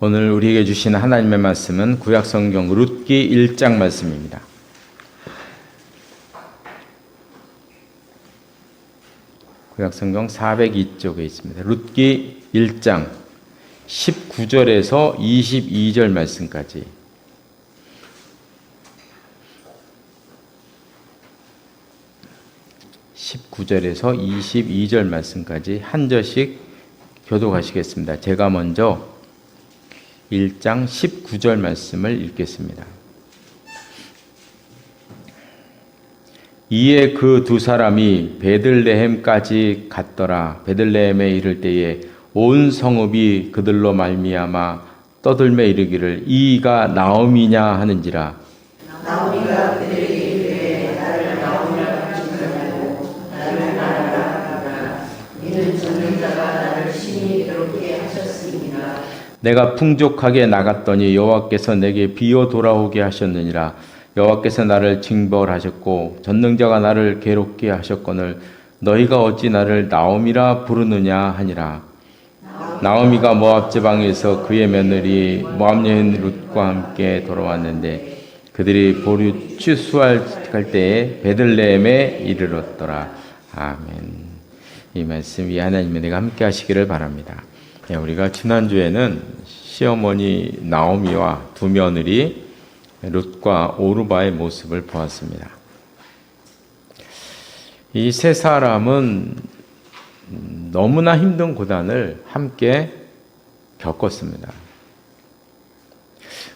오늘 우리에게 주시는 하나님의 말씀은 구약성경 룻기 1장 말씀입니다. 구약성경 402쪽에 있습니다. 룻기 1장 19절에서 22절 말씀까지. (19절에서 22절) 말씀까지 한 절씩 교독하시겠습니다. 제가 먼저 1장 19절 말씀을 읽겠습니다. 이에 그 두 사람이 베들레헴까지 갔더라. 베들레헴에 이를 때에 온 성읍이 그들로 말미암아 떠들며 이르기를 이가 나오미냐 하는지라. 나오미가 그들에게 이르되 나를 나오미라 부르지 말고 나를 마라라 하라. 이는 전능자가 나를 친히 괴롭게 하셨음이라. 내가 풍족하게 나갔더니 여호와께서 내게 비어 돌아오게 하셨느니라. 여호와께서 나를 징벌하셨고 전능자가 나를 괴롭게 하셨거늘 너희가 어찌 나를 나오미라 부르느냐 하니라. 나오미가 모압 지방에서 그의 며느리 모압 여인 룻과 함께 돌아왔는데 그들이 보류 추수할 때에 베들레헴에 이르렀더라. 아멘. 이 말씀 이 하나님의 은혜가 함께 하시기를 바랍니다. 우리가 지난주에는 시어머니 나오미와 두 며느리 룻과 오르바의 모습을 보았습니다. 이 세 사람은 너무나 힘든 고난을 함께 겪었습니다.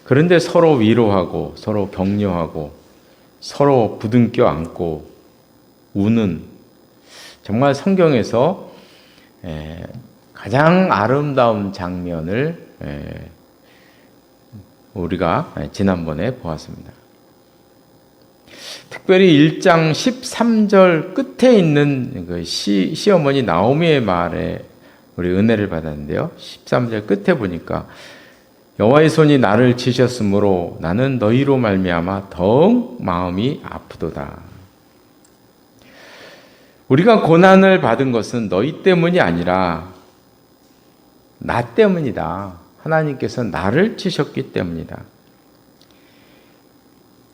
그런데 서로 위로하고 서로 격려하고 서로 부둥켜 안고 우는 정말 성경에서 가장 아름다운 장면을 우리가 지난번에 보았습니다. 특별히 1장 13절 끝에 있는 그 시어머니 나오미의 말에 우리 은혜를 받았는데요. 13절 끝에 보니까 여호와의 손이 나를 치셨으므로 나는 너희로 말미암아 더욱 마음이 아프도다. 우리가 고난을 받은 것은 너희 때문이 아니라 나 때문이다. 하나님께서 나를 치셨기 때문이다.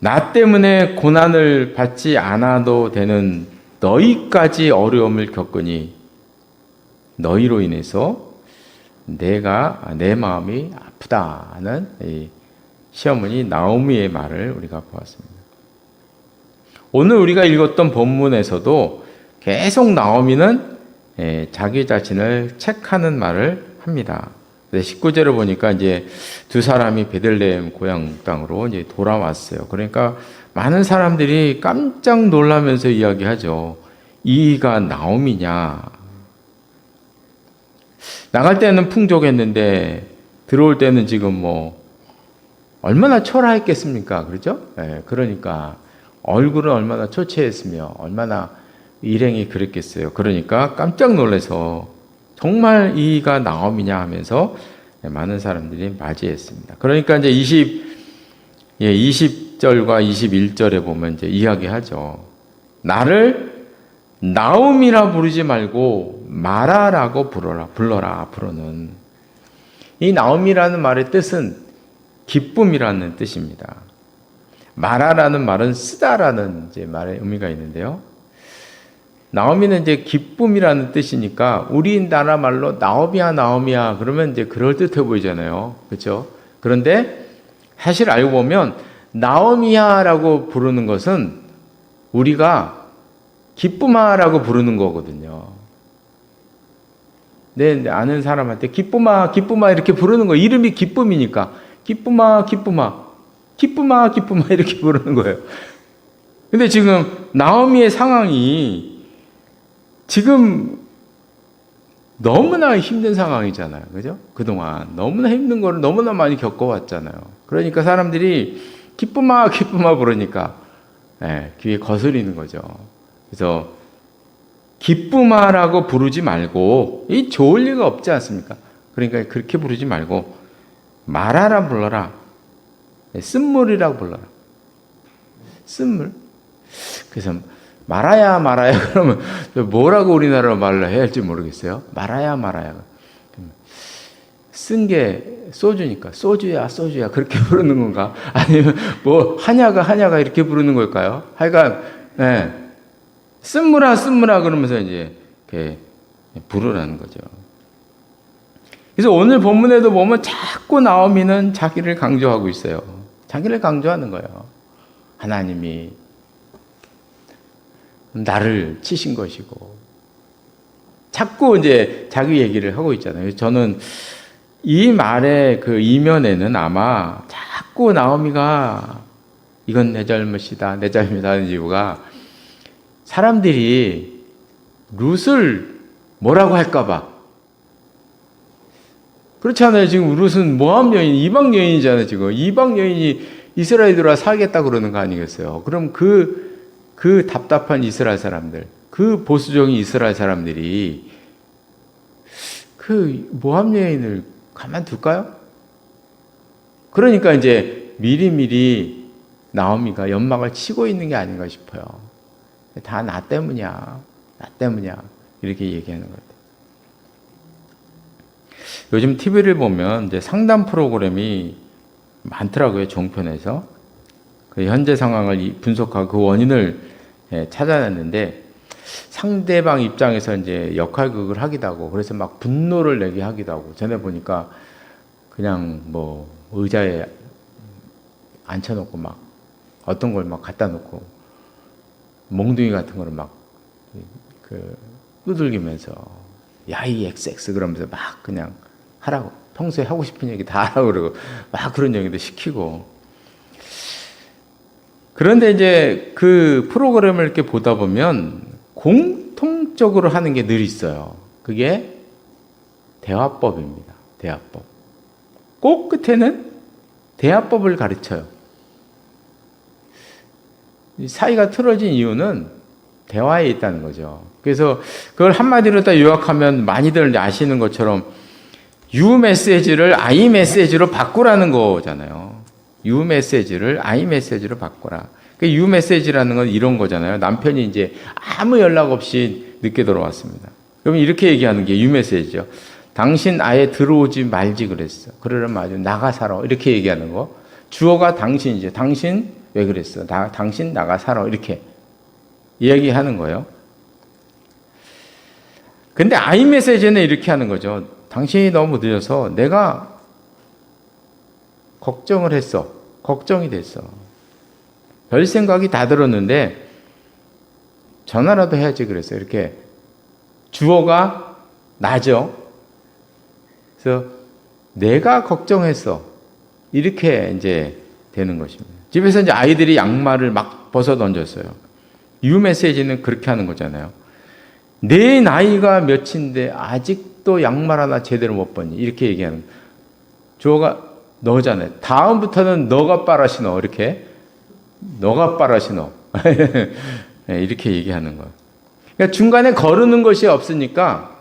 나 때문에 고난을 받지 않아도 되는 너희까지 어려움을 겪으니 너희로 인해서 내 마음이 아프다는 이 시어머니 나오미의 말을 우리가 보았습니다. 오늘 우리가 읽었던 본문에서도 계속 나오미는 자기 자신을 책하는 말을 합니다. 19절을 보니까 이제 두 사람이 베들레헴 고향 땅으로 이제 돌아왔어요. 그러니까 많은 사람들이 깜짝 놀라면서 이야기하죠. 이가 나오미냐? 나갈 때는 풍족했는데 들어올 때는 지금 뭐 얼마나 초라했겠습니까? 그렇죠? 그러니까 얼굴은 얼마나 초췌했으며 얼마나 일행이 그랬겠어요. 그러니까 깜짝 놀라서 정말 이가 나오미냐 하면서 많은 사람들이 맞이했습니다. 그러니까 이제 20절과 21절에 보면 이제 이야기하죠. 나를 나오미라 부르지 말고 마라라고 불러라 앞으로는. 이 나오미라는 말의 뜻은 기쁨이라는 뜻입니다. 마라라는 말은 쓰다라는 이제 말의 의미가 있는데요. 나오미는 이제 기쁨이라는 뜻이니까 우리나라 말로 나오미야 그러면 이제 그럴듯해 보이잖아요. 그렇죠? 그런데 사실 알고 보면 나오미야라고 부르는 것은 우리가 기쁨아라고 부르는 거거든요. 내 아는 사람한테 기쁨아 이렇게 부르는 거. 이름이 기쁨이니까 기쁨아 이렇게 부르는 거예요. 근데 지금 나오미의 상황이 지금 너무나 힘든 상황이잖아요. 그죠? 그동안 너무나 힘든 거를 너무나 많이 겪어왔잖아요. 그러니까 사람들이 기쁨아 부르니까 귀에 거슬리는 거죠. 그래서 기쁨아라고 부르지 말고 이 좋을 리가 없지 않습니까? 그러니까 그렇게 부르지 말고 마라라 불러라. 쓴물이라고 불러라. 쓴물. 그래서 말아야 그러면 뭐라고 우리나라로 말을 해야 할지 모르겠어요. 말아야 쓴 게 소주니까 소주야 그렇게 부르는 건가? 아니면 뭐 하냐가 이렇게 부르는 걸까요? 하여간 예. 쓴무라 그러면서 이제 이렇게 부르라는 거죠. 그래서 오늘 본문에도 보면 자꾸 나오미는 자기를 강조하고 있어요. 자기를 강조하는 거예요. 하나님이 나를 치신 것이고 자꾸 이제 자기 얘기를 하고 있잖아요. 저는 이 말의 그 이면에는 아마 자꾸 나오미가 이건 내 잘못이다 하는 이유가 사람들이 룻을 뭐라고 할까봐. 그렇잖아요. 지금 룻은 모함 여인, 이방 여인이잖아요. 지금 이방 여인이 이스라엘 들어와 살겠다 그러는 거 아니겠어요? 그럼 그 답답한 이스라엘 사람들, 그 보수적인 이스라엘 사람들이 그 모함 여인을 가만둘까요? 그러니까 이제 미리미리 나오미가 연막을 치고 있는 게 아닌가 싶어요. 다 나 때문이야. 이렇게 얘기하는 것 같아요. 요즘 TV를 보면 이제 상담 프로그램이 많더라고요. 종편에서. 그 현재 상황을 분석하고 그 원인을 찾아냈는데 상대방 입장에서 이제 역할극을 하기도 하고 그래서 막 분노를 내게 하기도 하고 전에 보니까 그냥 뭐 의자에 앉혀놓고 막 어떤 걸 막 갖다 놓고 몽둥이 같은 거를 막 두들기면서 야이 XX 그러면서 막 그냥 하라고 평소에 하고 싶은 얘기 다 하라고 그러고 막 그런 얘기도 시키고 그런데 이제 그 프로그램을 이렇게 보다 보면 공통적으로 하는 게 늘 있어요. 그게 대화법입니다. 대화법. 꼭 끝에는 대화법을 가르쳐요. 사이가 틀어진 이유는 대화에 있다는 거죠. 그래서 그걸 한마디로 다 요약하면 많이들 아시는 것처럼 U 메시지를 I 메시지로 바꾸라는 거잖아요. U 메시지를 I 메시지로 바꿔라. 그 U 메시지라는 건 이런 거잖아요. 남편이 이제 아무 연락 없이 늦게 돌아왔습니다. 그러면 이렇게 얘기하는 게 U 메시지죠. 당신 아예 들어오지 말지 그랬어. 그러려면 아주 나가 살아. 이렇게 얘기하는 거. 주어가 당신이죠. 당신 왜 그랬어? 당신 나가 살아. 이렇게 이야기하는 거예요. 근데 I 메시지는 이렇게 하는 거죠. 당신이 너무 늦어서 내가 걱정을 했어. 걱정이 됐어. 별 생각이 다 들었는데 전화라도 해야지 그랬어요. 이렇게 주어가 나죠. 그래서 내가 걱정했어. 이렇게 이제 되는 것입니다. 집에서 이제 아이들이 양말을 막 벗어 던졌어요. U 메시지는 그렇게 하는 거잖아요. 내 나이가 몇인데 아직도 양말 하나 제대로 못 벗니? 이렇게 얘기하는 거예요. 주어가 너잖아요. 다음부터는 너가 빨아 신어. 이렇게. 너가 빨아 신어. 이렇게 얘기하는 거예요. 그러니까 중간에 거르는 것이 없으니까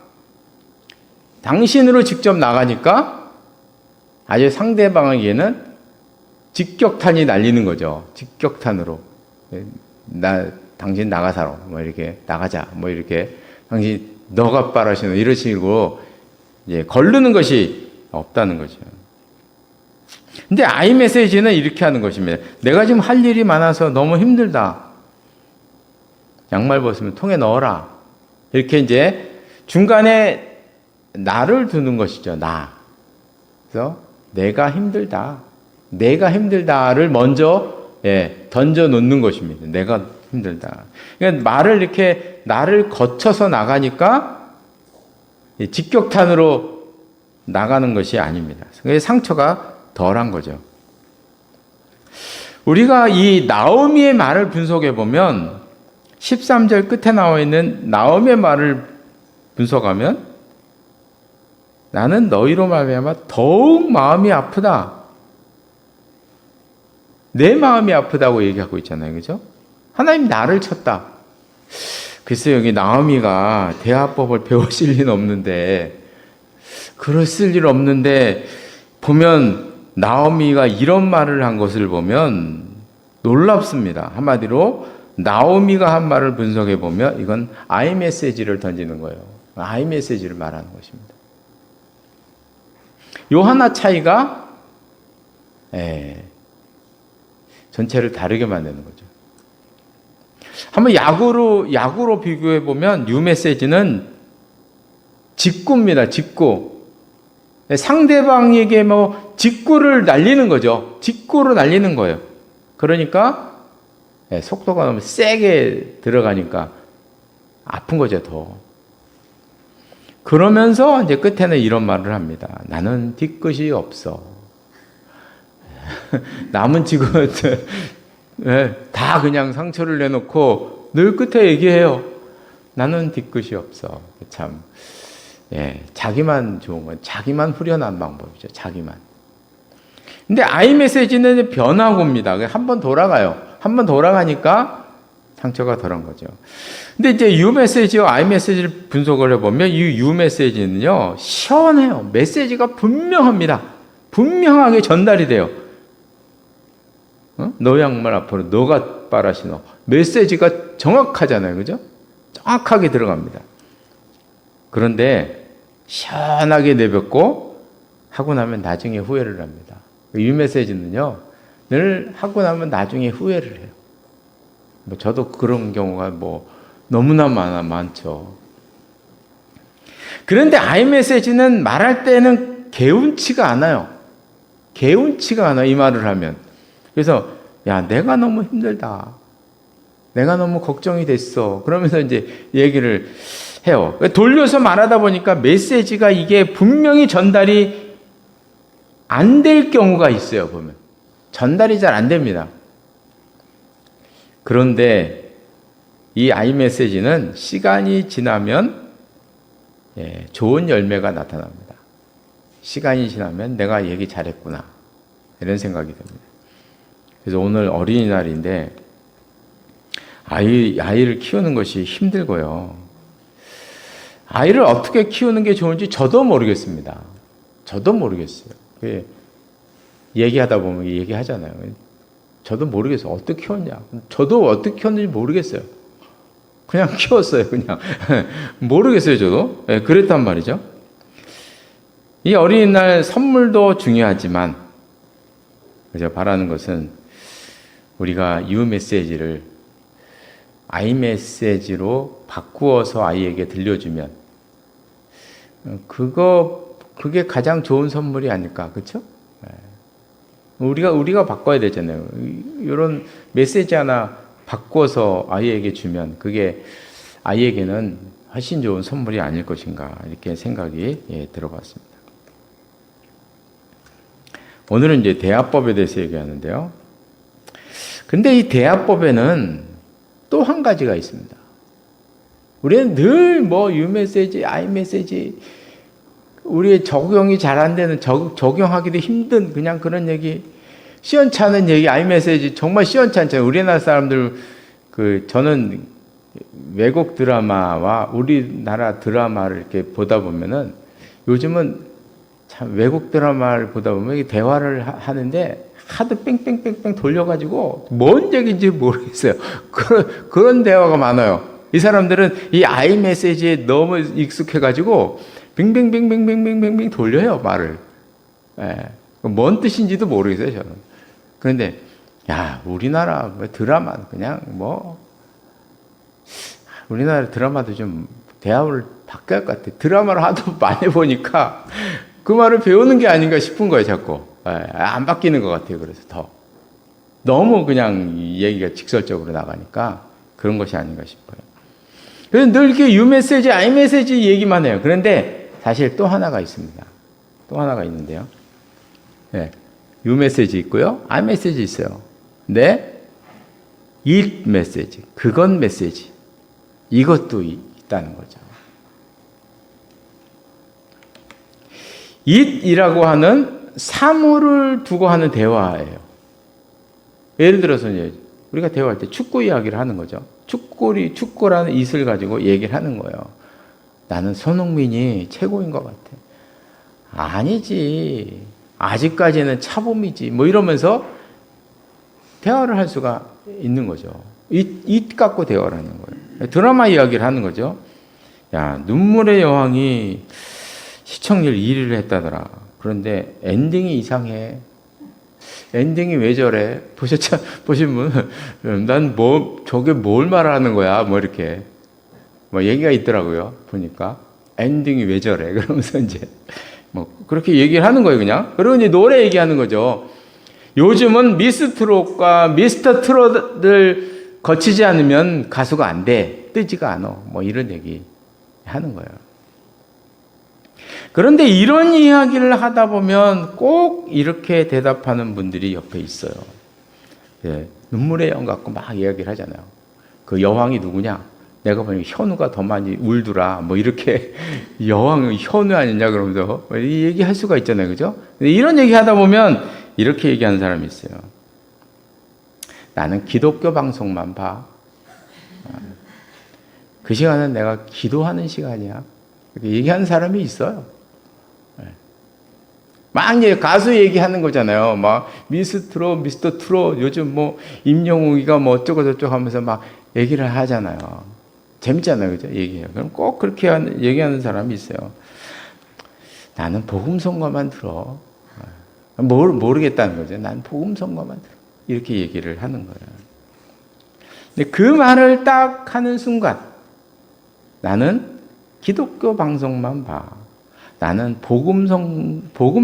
당신으로 직접 나가니까 아주 상대방에게는 직격탄이 날리는 거죠. 직격탄으로. 당신 나가 살아. 뭐 이렇게 나가자. 뭐 이렇게 당신 너가 빨아 신어. 이런 식으로 이제 거르는 것이 없다는 거죠. 근데 I 메시지는 이렇게 하는 것입니다. 내가 지금 할 일이 많아서 너무 힘들다. 양말 벗으면 통에 넣어라. 이렇게 이제 중간에 나를 두는 것이죠. 나. 그래서 내가 힘들다를 먼저 던져 놓는 것입니다. 내가 힘들다. 그러니까 말을 이렇게 나를 거쳐서 나가니까 직격탄으로 나가는 것이 아닙니다. 그래서 상처가 덜한 거죠. 우리가 이 나오미의 말을 분석해 보면 13절 끝에 나와 있는 나오미의 말을 분석하면 나는 너희로 말미암아 더욱 마음이 아프다. 내 마음이 아프다고 얘기하고 있잖아요. 그죠? 하나님 나를 쳤다. 글쎄요, 여기 나오미가 대화법을 배우실 리는 없는데, 그랬을 일 없는데, 보면 나오미가 이런 말을 한 것을 보면 놀랍습니다. 한마디로 나오미가 한 말을 분석해 보면 이건 I 메시지를 던지는 거예요. I 메시지를 말하는 것입니다. 요 하나 차이가 전체를 다르게 만드는 거죠. 한번 야구로 비교해 보면 뉴 메시지는 직구입니다. 직구. 상대방에게 뭐 직구를 날리는 거죠. 직구로 날리는 거예요. 그러니까 속도가 너무 세게 들어가니까 아픈 거죠, 더. 그러면서 이제 끝에는 이런 말을 합니다. 나는 뒤끝이 없어. 남은 직원 다 그냥 상처를 내놓고 늘 끝에 얘기해요. 나는 뒤끝이 없어. 참, 자기만 좋은 건 자기만 후련한 방법이죠. 자기만. 근데 아이 메시지는 변화고입니다. 한 번 돌아가요. 한 번 돌아가니까 상처가 덜한 거죠. 근데 이제 유 메시지와 아이 메시지를 분석을 해보면 이 유 메시지는요, 시원해요. 메시지가 분명합니다. 분명하게 전달이 돼요. 너 양말 앞으로 너가 빨아 신어. 메시지가 정확하잖아요. 그죠? 정확하게 들어갑니다. 그런데 시원하게 내뱉고 하고 나면 나중에 후회를 합니다. 유 메시지는요, 늘 하고 나면 나중에 후회를 해요. 뭐 저도 그런 경우가 뭐 너무나 많죠. 그런데 아이 메시지는 말할 때는 개운치가 않아요. 개운치가 않아, 이 말을 하면. 그래서 야, 내가 너무 힘들다. 내가 너무 걱정이 됐어. 그러면서 이제 얘기를 해요. 돌려서 말하다 보니까 메시지가 이게 분명히 전달이 안 될 경우가 있어요, 보면. 전달이 잘 안 됩니다. 그런데 이 아이 메시지는 시간이 지나면 좋은 열매가 나타납니다. 시간이 지나면 내가 얘기 잘했구나. 이런 생각이 듭니다. 그래서 오늘 어린이날인데 아이를 키우는 것이 힘들고요. 아이를 어떻게 키우는 게 좋은지 저도 모르겠습니다. 저도 모르겠어요. 얘기하다 보면 얘기하잖아요. 저도 모르겠어요. 어떻게 키웠냐. 저도 어떻게 키웠는지 모르겠어요. 그냥 키웠어요. 그냥. 모르겠어요. 저도. 그랬단 말이죠. 이 어린이날 선물도 중요하지만 제가 바라는 것은 우리가 유 메시지를 아이 메시지로 바꾸어서 아이에게 들려주면 그게 가장 좋은 선물이 아닐까, 그렇죠? 우리가 바꿔야 되잖아요. 이런 메시지 하나 바꿔서 아이에게 주면 그게 아이에게는 훨씬 좋은 선물이 아닐 것인가 이렇게 생각이 들어봤습니다. 오늘은 이제 대화법에 대해서 얘기하는데요. 근데 이 대화법에는 또 한 가지가 있습니다. 우리는 늘 유 메시지, 아이 메시지, 우리의 적용이 잘 안 되는, 적용하기도 힘든 그냥 그런 얘기, 시원찮은 얘기, 아이 메시지 정말 시원찮잖아요. 우리나라 사람들, 저는 외국 드라마와 우리나라 드라마를 이렇게 보다 보면은 요즘은 참 외국 드라마를 보다 보면 대화를 하는데 하도 뺑뺑뺑뺑 돌려가지고 뭔 얘기인지 모르겠어요. 그런 대화가 많아요. 이 사람들은 이 아이 메시지에 너무 익숙해가지고 빙빙빙빙빙빙빙 돌려요, 말을. 뭔 뜻인지도 모르겠어요, 저는. 그런데 우리나라 드라마 그냥 우리나라 드라마도 좀 대화를 바꿔야 할 것 같아요. 드라마를 하도 많이 보니까 그 말을 배우는 게 아닌가 싶은 거예요, 자꾸. 안 바뀌는 것 같아요. 그래서 더 너무 그냥 얘기가 직설적으로 나가니까 그런 것이 아닌가 싶어요. 그래서 늘 이렇게 유 메시지, 아이 메시지 얘기만 해요. 그런데 사실 또 하나가 있습니다. 또 하나가 있는데요. 유 메시지 있고요, 아이 메시지 있어요. 근데 잇 메시지, 그건 메시지, 이것도 있다는 거죠. 잇이라고 하는 사물을 두고 하는 대화예요. 예를 들어서 이제 우리가 대화할 때 축구 이야기를 하는 거죠. 축구라는 잇을 가지고 얘기를 하는 거예요. 나는 손흥민이 최고인 것 같아. 아니지. 아직까지는 차범이지. 이러면서 대화를 할 수가 있는 거죠. 잇 갖고 대화를 하는 거예요. 드라마 이야기를 하는 거죠. 야, 눈물의 여왕이 시청률 1위를 했다더라. 그런데 엔딩이 이상해. 엔딩이 왜 저래? 보시면, 난 저게 뭘 말하는 거야? 뭐 이렇게. 뭐 얘기가 있더라고요. 보니까. 엔딩이 왜 저래? 그러면서 이제, 그렇게 얘기를 하는 거예요, 그냥. 그리고 이제 노래 얘기하는 거죠. 요즘은 미스 트롯과 미스터 트롯을 거치지 않으면 가수가 안 돼. 뜨지가 않아. 뭐 이런 얘기 하는 거예요. 그런데 이런 이야기를 하다 보면 꼭 이렇게 대답하는 분들이 옆에 있어요. 예, 눈물의 영 갖고 막 이야기를 하잖아요. 그 여왕이 누구냐? 내가 보니까 현우가 더 많이 울더라. 뭐 이렇게 여왕은 현우 아니냐 그러면서 이 얘기할 수가 있잖아요. 그죠? 근데 이런 얘기 하다 보면 이렇게 얘기하는 사람이 있어요. 나는 기독교 방송만 봐. 그 시간은 내가 기도하는 시간이야. 이렇게 얘기하는 사람이 있어요. 막 이제 가수 얘기하는 거잖아요. 막 미스 트롯, 미스터 트롯, 요즘 뭐 임영웅이가 뭐 어쩌고 저쩌고 하면서 막 얘기를 하잖아요. 재밌잖아요, 그죠? 얘기해요. 그럼 꼭 그렇게 얘기하는 사람이 있어요. 나는 복음 선거만 들어. 모르겠다는 거죠. 난 복음 선거만 들어. 이렇게 얘기를 하는 거예요. 근데 그 말을 딱 하는 순간, 나는 기독교 방송만 봐. 나는 복음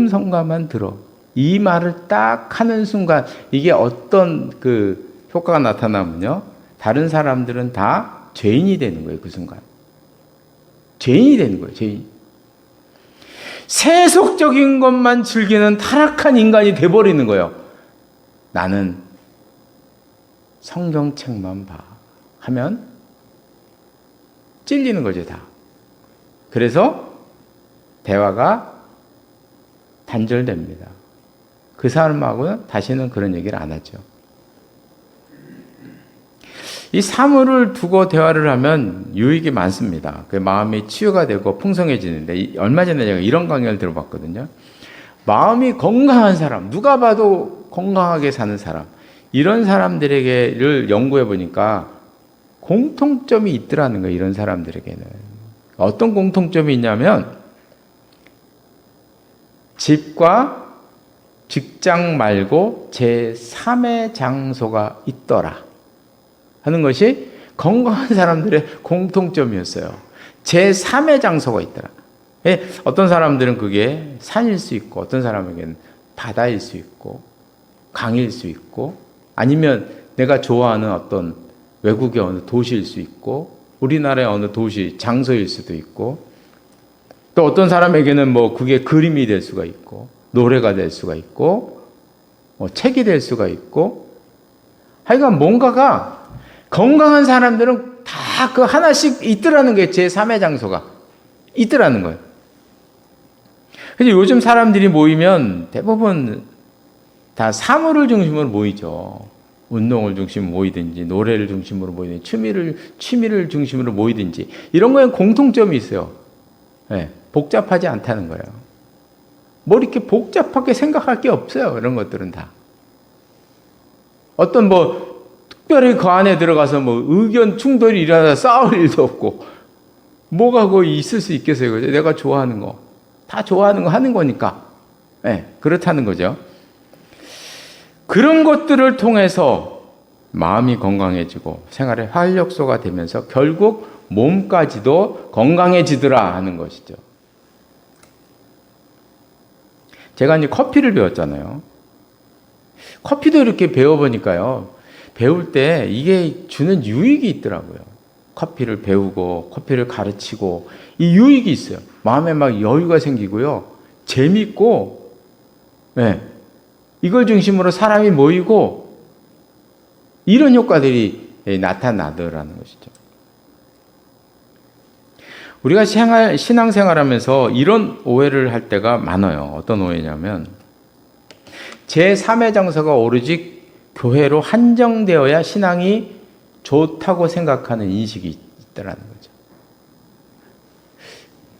성가만 들어. 이 말을 딱 하는 순간 이게 어떤 그 효과가 나타나면요. 다른 사람들은 다 죄인이 되는 거예요. 그 순간. 죄인이 되는 거예요. 죄인. 세속적인 것만 즐기는 타락한 인간이 돼버리는 거예요. 나는 성경책만 봐. 하면 찔리는 거죠, 다. 그래서 대화가 단절됩니다. 그 사람하고는 다시는 그런 얘기를 안 하죠. 이 사물을 두고 대화를 하면 유익이 많습니다. 그 마음이 치유가 되고 풍성해지는데 얼마 전에 제가 이런 강의를 들어봤거든요. 마음이 건강한 사람, 누가 봐도 건강하게 사는 사람, 이런 사람들에게를 연구해 보니까 공통점이 있더라는 거예요. 이런 사람들에게는. 어떤 공통점이 있냐면 집과 직장 말고 제3의 장소가 있더라 하는 것이 건강한 사람들의 공통점이었어요. 제3의 장소가 있더라. 어떤 사람들은 그게 산일 수 있고 어떤 사람에게는 바다일 수 있고 강일 수 있고 아니면 내가 좋아하는 어떤 외국의 어느 도시일 수 있고 우리나라의 어느 도시 장소일 수도 있고 또 어떤 사람에게는 뭐 그게 그림이 될 수가 있고 노래가 될 수가 있고 책이 될 수가 있고 하여간 뭔가가 건강한 사람들은 다 그 하나씩 있더라는 게 제3의 장소가 있더라는 거예요. 그래서 요즘 사람들이 모이면 대부분 다 사물을 중심으로 모이죠. 운동을 중심으로 모이든지 노래를 중심으로 모이든지 취미를 중심으로 모이든지 이런 거에 공통점이 있어요. 네, 복잡하지 않다는 거예요. 뭐 이렇게 복잡하게 생각할 게 없어요. 이런 것들은 다. 어떤 뭐 특별히 그 안에 들어가서 뭐 의견 충돌이 일어나서 싸울 일도 없고 뭐가 거기 있을 수 있겠어요. 그죠? 내가 좋아하는 거. 다 좋아하는 거 하는 거니까. 네, 그렇다는 거죠. 그런 것들을 통해서 마음이 건강해지고 생활의 활력소가 되면서 결국 몸까지도 건강해지더라 하는 것이죠. 제가 이제 커피를 배웠잖아요. 커피도 이렇게 배워보니까요. 배울 때 이게 주는 유익이 있더라고요. 커피를 배우고 커피를 가르치고 이 유익이 있어요. 마음에 막 여유가 생기고요. 재밌고 네. 이걸 중심으로 사람이 모이고 이런 효과들이 나타나더라는 것이죠. 우리가 신앙생활하면서 이런 오해를 할 때가 많아요. 어떤 오해냐면 제3의 장소가 오로지 교회로 한정되어야 신앙이 좋다고 생각하는 인식이 있다라는 거죠.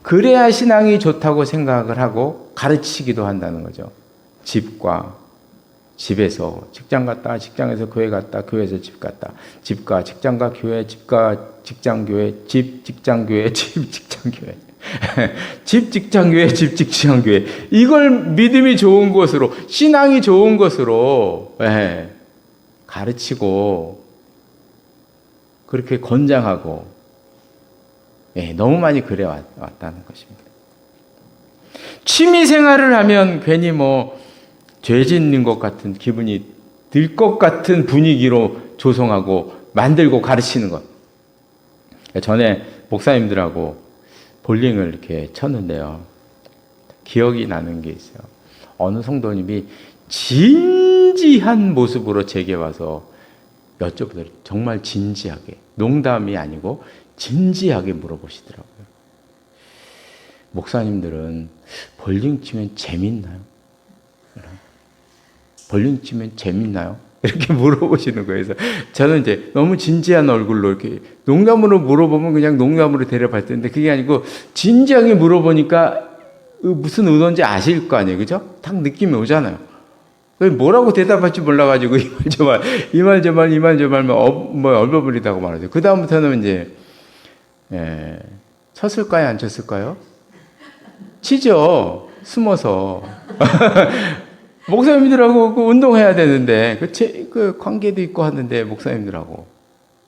그래야 신앙이 좋다고 생각을 하고 가르치기도 한다는 거죠. 집과 집에서 직장 갔다 직장에서 교회 갔다 교회에서 집 갔다 집과 직장과 교회 집과 직장 교회 집 직장 교회 집 직장 교회 집, 직장, 교회, 집, 직장, 교회. 이걸 믿음이 좋은 것으로, 신앙이 좋은 것으로 가르치고 그렇게 권장하고 너무 많이 그래 왔다는 것입니다. 취미 생활을 하면 괜히 죄 짓는 것 같은 기분이 들 것 같은 분위기로 조성하고 만들고 가르치는 것. 전에 목사님들하고 볼링을 이렇게 쳤는데요. 기억이 나는 게 있어요. 어느 성도님이 진지한 모습으로 제게 와서 여쭤보더라고요. 정말 진지하게. 농담이 아니고 진지하게 물어보시더라고요. 목사님들은 볼링 치면 재밌나요? 볼링 치면 재밌나요? 이렇게 물어보시는 거예요. 그래서 저는 이제 너무 진지한 얼굴로 이렇게 농담으로 물어보면 그냥 농담으로 대답할 텐데 그게 아니고 진지하게 물어보니까 무슨 의도인지 아실 거 아니에요. 그죠? 딱 느낌이 오잖아요. 뭐라고 대답할지 몰라가지고 이 말 저 말만 얼버무리다고 말하죠. 그 다음부터는 이제 쳤을까요? 안 쳤을까요? 치죠. 숨어서. 목사님들하고 운동해야 되는데 그 관계도 있고 하는데 목사님들하고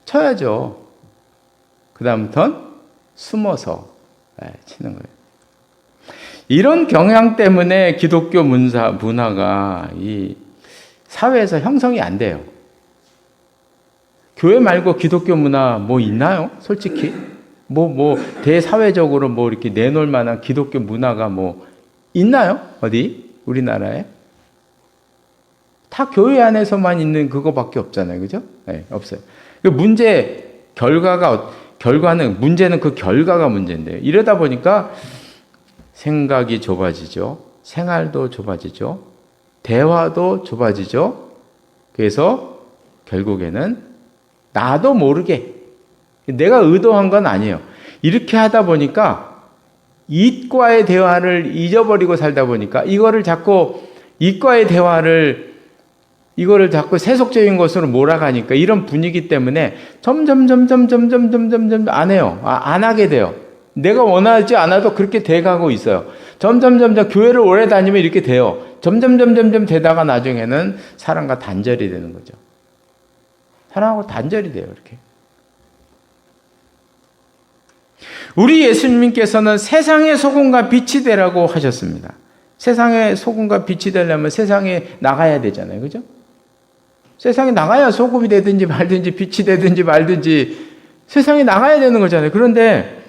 쳐야죠. 그 다음부터는 숨어서 치는 거예요. 이런 경향 때문에 기독교 문화가 이 사회에서 형성이 안 돼요. 교회 말고 기독교 문화 있나요? 솔직히 대사회적으로 이렇게 내놓을 만한 기독교 문화가 있나요? 어디? 우리나라에? 다 교회 안에서만 있는 그거밖에 없잖아요. 그죠? 네, 없어요. 문제는 그 결과가 문제인데요. 이러다 보니까 생각이 좁아지죠. 생활도 좁아지죠. 대화도 좁아지죠. 그래서 결국에는 나도 모르게 내가 의도한 건 아니에요. 이렇게 하다 보니까 이과의 대화를 잊어버리고 살다 보니까 이거를 자꾸 세속적인 것으로 몰아가니까 이런 분위기 때문에 점점 안 해요. 안 하게 돼요. 내가 원하지 않아도 그렇게 돼가고 있어요. 점점 교회를 오래 다니면 이렇게 돼요. 점점 되다가 나중에는 사람과 단절이 되는 거죠. 사람하고 단절이 돼요. 이렇게. 우리 예수님께서는 세상의 소금과 빛이 되라고 하셨습니다. 세상의 소금과 빛이 되려면 세상에 나가야 되잖아요. 그죠? 세상에 나가야 소금이 되든지 말든지 빛이 되든지 말든지 세상에 나가야 되는 거잖아요. 그런데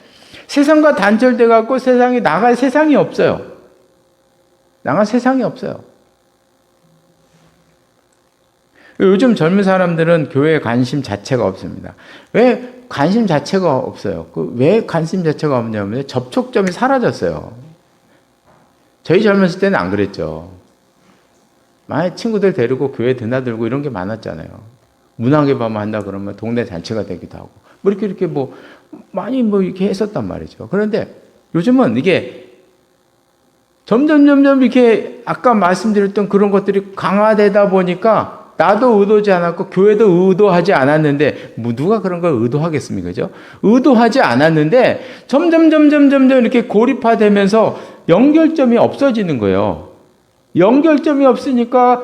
세상과 단절돼 갖고 세상에 나갈 세상이 없어요. 나갈 세상이 없어요. 요즘 젊은 사람들은 교회에 관심 자체가 없습니다. 왜 관심 자체가 없어요? 왜 관심 자체가 없냐면 접촉점이 사라졌어요. 저희 젊었을 때는 안 그랬죠. 많이 친구들 데리고 교회 드나들고 이런 게 많았잖아요. 문화개방 한다 그러면 동네 잔치가 되기도 하고 이렇게 많이 이렇게 했었단 말이죠. 그런데 요즘은 이게 점점 이렇게 아까 말씀드렸던 그런 것들이 강화되다 보니까 나도 의도하지 않았고 교회도 의도하지 않았는데 누가 그런 걸 의도하겠습니까? 그죠? 의도하지 않았는데 점점 이렇게 고립화되면서 연결점이 없어지는 거예요. 연결점이 없으니까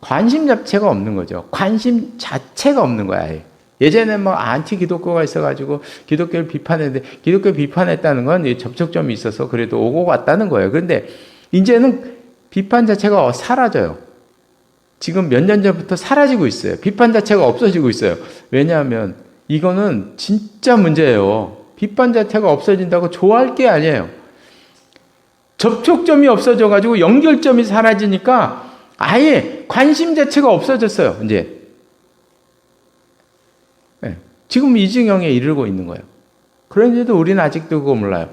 관심 자체가 없는 거죠. 관심 자체가 없는 거야. 예전에 안티 기독교가 있어가지고 기독교를 비판했는데 기독교 비판했다는 건 접촉점이 있어서 그래도 오고 갔다는 거예요. 그런데 이제는 비판 자체가 사라져요. 지금 몇 년 전부터 사라지고 있어요. 비판 자체가 없어지고 있어요. 왜냐하면 이거는 진짜 문제예요. 비판 자체가 없어진다고 좋아할 게 아니에요. 접촉점이 없어져가지고 연결점이 사라지니까 아예 관심 자체가 없어졌어요. 이제 지금 이 지경에 이르고 있는 거예요. 그런데도 우리는 아직도 그거 몰라요.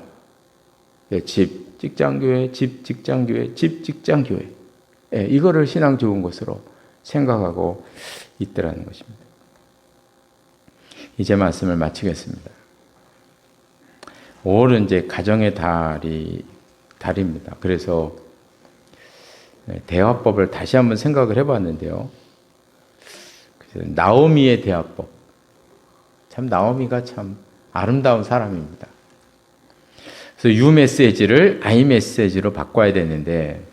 집, 직장교회, 집, 직장교회, 집, 직장교회. 이거를 신앙 좋은 것으로 생각하고 있더라는 것입니다. 이제 말씀을 마치겠습니다. 5월은 이제 가정의 달입니다. 그래서 대화법을 다시 한번 생각을 해봤는데요. 나오미의 대화법. 참 나오미가 참 아름다운 사람입니다. 그래서 유 메시지를 아이 메시지로 바꿔야 되는데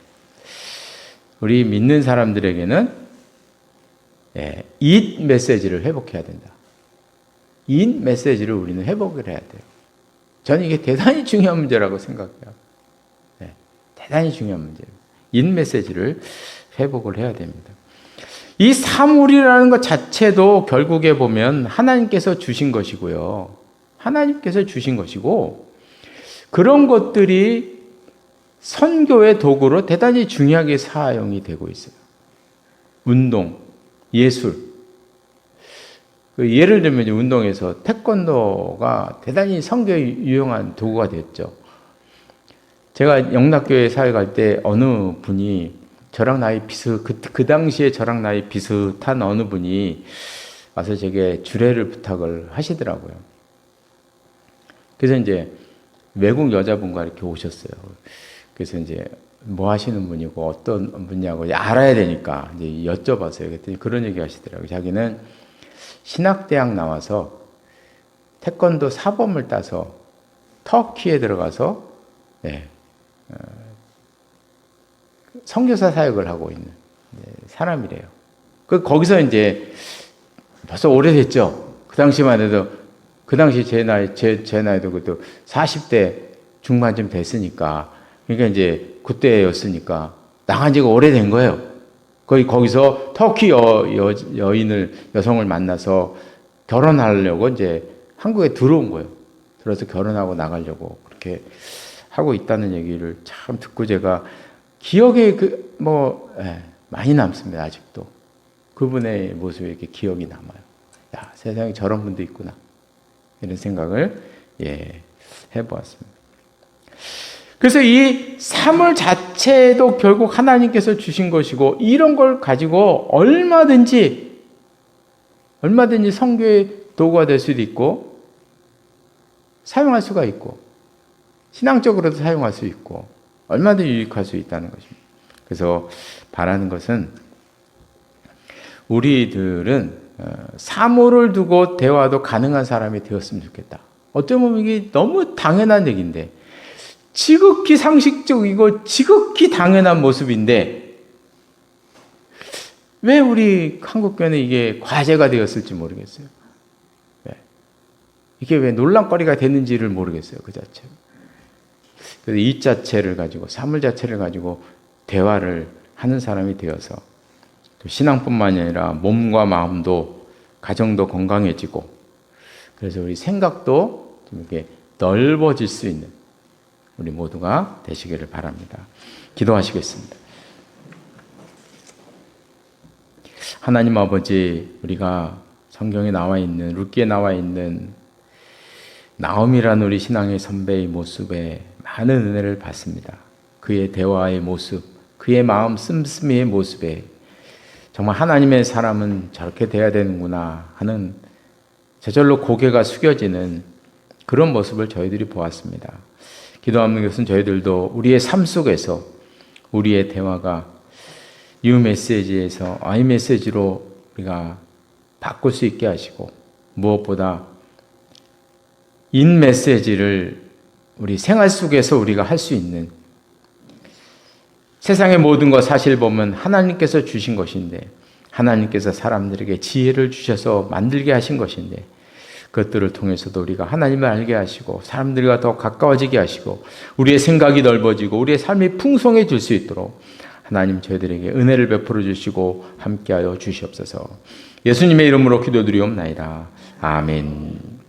우리 믿는 사람들에게는 잇 메시지를 회복해야 된다. 잇 메시지를 우리는 회복을 해야 돼요. 저는 이게 대단히 중요한 문제라고 생각해요. 대단히 중요한 문제예요. 잇 메시지를 회복을 해야 됩니다. 이 사물이라는 것 자체도 결국에 보면 하나님께서 주신 것이고요. 하나님께서 주신 것이고 그런 것들이 선교의 도구로 대단히 중요하게 사용이 되고 있어요. 운동, 예술. 예를 들면 운동에서 태권도가 대단히 선교에 유용한 도구가 됐죠. 제가 영락교회 사회 갈 때 어느 분이 저랑 나이 그 당시에 저랑 나이 비슷한 어느 분이 와서 제게 주례를 부탁을 하시더라고요. 그래서 이제 외국 여자분과 이렇게 오셨어요. 그래서 이제 뭐 하시는 분이고 어떤 분이냐고 알아야 되니까 이제 여쭤봤어요. 그랬더니 그런 얘기 하시더라고요. 자기는 신학대학 나와서 태권도 사범을 따서 터키에 들어가서 선교사 사역을 하고 있는 사람이래요. 거기서 이제 벌써 오래됐죠. 그 당시만 해도 그 당시 제 나이도 그것도 40대 중반쯤 됐으니까 그러니까 이제 그때였으니까 나간 지가 오래된 거예요. 거기서 터키 여성을 만나서 결혼하려고 이제 한국에 들어온 거예요. 들어서 결혼하고 나가려고 그렇게 하고 있다는 얘기를 참 듣고 제가 기억에 많이 남습니다. 아직도 그분의 모습이 이렇게 기억이 남아요. 야, 세상에 저런 분도 있구나 이런 생각을 해보았습니다. 그래서 이 사물 자체도 결국 하나님께서 주신 것이고 이런 걸 가지고 얼마든지 선교의 도구가 될 수도 있고 사용할 수가 있고 신앙적으로도 사용할 수 있고 얼마든지 유익할 수 있다는 것입니다. 그래서 바라는 것은 우리들은 사물을 두고 대화도 가능한 사람이 되었으면 좋겠다. 어쩌면 이게 너무 당연한 얘기인데 지극히 상식적이고 지극히 당연한 모습인데 왜 우리 한국교회는 이게 과제가 되었을지 모르겠어요. 이게 왜 논란거리가 됐는지를 모르겠어요. 그 자체로. 그래서 이 자체를 가지고 사물 자체를 가지고 대화를 하는 사람이 되어서 또 신앙뿐만 아니라 몸과 마음도 가정도 건강해지고 그래서 우리 생각도 좀 이렇게 넓어질 수 있는 우리 모두가 되시기를 바랍니다. 기도하시겠습니다. 하나님 아버지, 우리가 성경에 나와 있는 룻기에 나와 있는 나옴이라는 우리 신앙의 선배의 모습에 많은 은혜를 받습니다. 그의 대화의 모습, 그의 마음 씀씀이의 모습에 정말 하나님의 사람은 저렇게 돼야 되는구나 하는 저절로 고개가 숙여지는 그런 모습을 저희들이 보았습니다. 기도하는 것은 저희들도 우리의 삶 속에서 우리의 대화가 유 메시지에서 아이 메시지로 우리가 바꿀 수 있게 하시고 무엇보다 인 메시지를 우리 생활 속에서 우리가 할 수 있는 세상의 모든 것 사실 보면 하나님께서 주신 것인데 하나님께서 사람들에게 지혜를 주셔서 만들게 하신 것인데 그것들을 통해서도 우리가 하나님을 알게 하시고 사람들과 더 가까워지게 하시고 우리의 생각이 넓어지고 우리의 삶이 풍성해질 수 있도록 하나님 저희들에게 은혜를 베풀어 주시고 함께하여 주시옵소서. 예수님의 이름으로 기도드리옵나이다. 아멘.